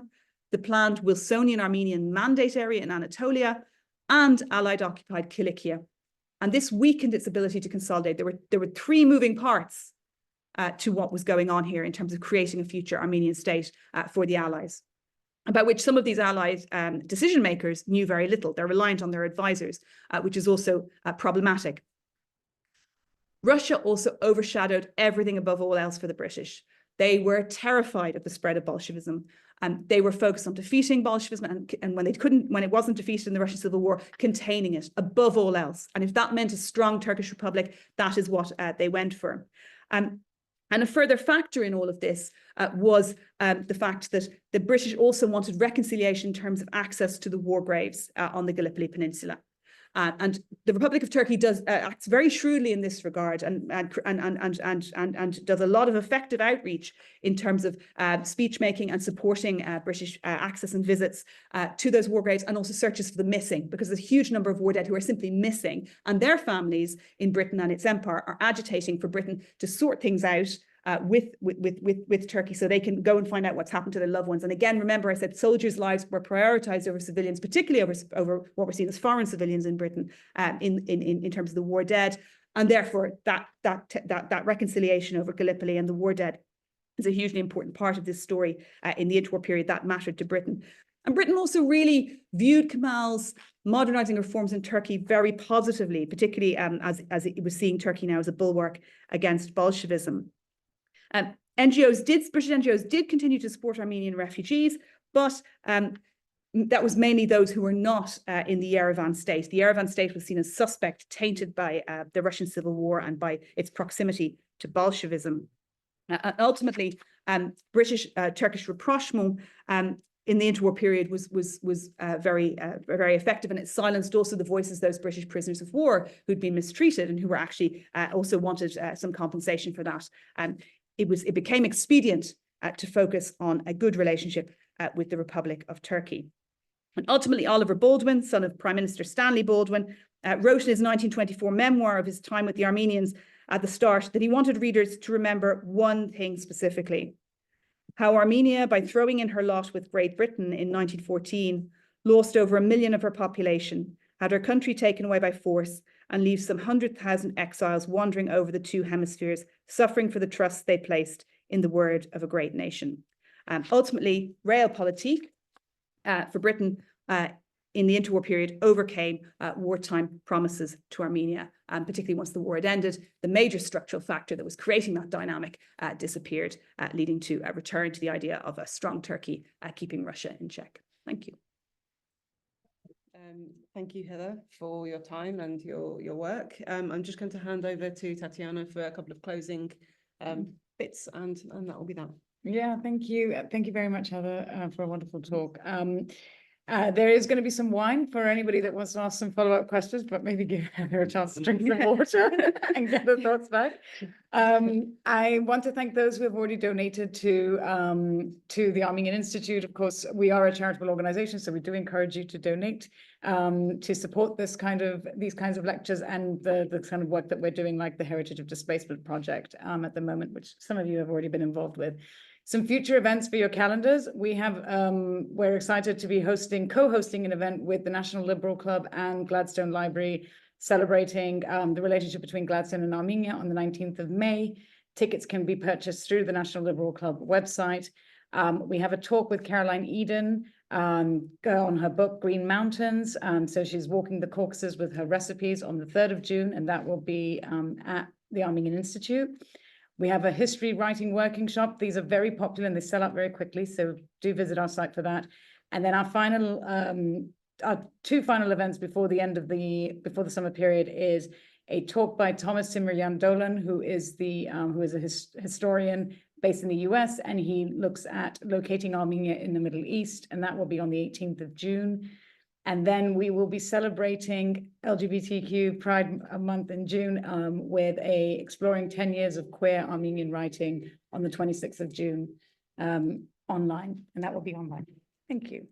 the planned Wilsonian Armenian Mandate area in Anatolia, and Allied-occupied Cilicia. And this weakened its ability to consolidate. There were 3 moving parts to what was going on here in terms of creating a future Armenian state for the Allies, about which some of these Allied decision makers knew very little. They're reliant on their advisors, which is also problematic. Russia also overshadowed everything above all else for the British. They were terrified of the spread of Bolshevism. They were focused on defeating Bolshevism and when it wasn't defeated in the Russian Civil War, containing it above all else. And if that meant a strong Turkish Republic, that is what they went for. And a further factor in all of this was the fact that the British also wanted reconciliation in terms of access to the war graves on the Gallipoli Peninsula. And the Republic of Turkey acts very shrewdly in this regard and does a lot of effective outreach in terms of speech making and supporting British access and visits to those war graves, and also searches for the missing, because there's a huge number of war dead who are simply missing, and their families in Britain and its empire are agitating for Britain to sort things out with Turkey so they can go and find out what's happened to their loved ones. And again, remember, I said soldiers' lives were prioritized over civilians, particularly over what we're seeing as foreign civilians in Britain in terms of the war dead. And therefore, that reconciliation over Gallipoli and the war dead is a hugely important part of this story in the interwar period that mattered to Britain. And Britain also really viewed Kemal's modernizing reforms in Turkey very positively, particularly as it was seeing Turkey now as a bulwark against Bolshevism. British NGOs did continue to support Armenian refugees, but that was mainly those who were not in the Yerevan state. The Yerevan state was seen as suspect, tainted by the Russian Civil War and by its proximity to Bolshevism. And ultimately, British Turkish rapprochement in the interwar period was very effective, and it silenced also the voices of those British prisoners of war who'd been mistreated and who were actually also wanted some compensation for that. It became expedient to focus on a good relationship with the Republic of Turkey. And ultimately, Oliver Baldwin, son of Prime Minister Stanley Baldwin, wrote in his 1924 memoir of his time with the Armenians at the start that he wanted readers to remember one thing specifically: how Armenia, by throwing in her lot with Great Britain in 1914, lost over 1 million of her population, had her country taken away by force, and leaves some 100,000 exiles wandering over the two hemispheres, suffering for the trust they placed in the word of a great nation. Ultimately, realpolitik for Britain in the interwar period overcame wartime promises to Armenia, particularly once the war had ended. The major structural factor that was creating that dynamic disappeared, leading to a return to the idea of a strong Turkey keeping Russia in check. Thank you. Thank you, Heather, for your time and your work. I'm just going to hand over to Tatiana for a couple of closing bits, and that will be that. Yeah, thank you. Thank you very much, Heather, for a wonderful talk. There is going to be some wine for anybody that wants to ask some follow-up questions, but maybe give Heather a chance to drink some water and get her thoughts back. I want to thank those who have already donated to the Armenian Institute. Of course, we are a charitable organization, so we do encourage you to donate to support these kinds of lectures and the kind of work that we're doing, like the Heritage of Displacement project at the moment, which some of you have already been involved with. Some future events for your calendars. We're excited to be co-hosting an event with the National Liberal Club and Gladstone Library, celebrating the relationship between Gladstone and Armenia on the 19th of May. Tickets can be purchased through the National Liberal Club website. We have a talk with Caroline Eden on her book, Green Mountains. So she's walking the Caucasus with her recipes on the 3rd of June, and that will be at the Armenian Institute. We have a history writing working shop. These are very popular and they sell out very quickly, so do visit our site for that. And then our two final events before the summer period is a talk by Thomas Simmerjan Dolan, who is a historian based in the US, and he looks at locating Armenia in the Middle East, and that will be on the 18th of June. And then we will be celebrating LGBTQ Pride Month in June with exploring 10 years of queer Armenian writing on the 26th of June online, and that will be online. Thank you.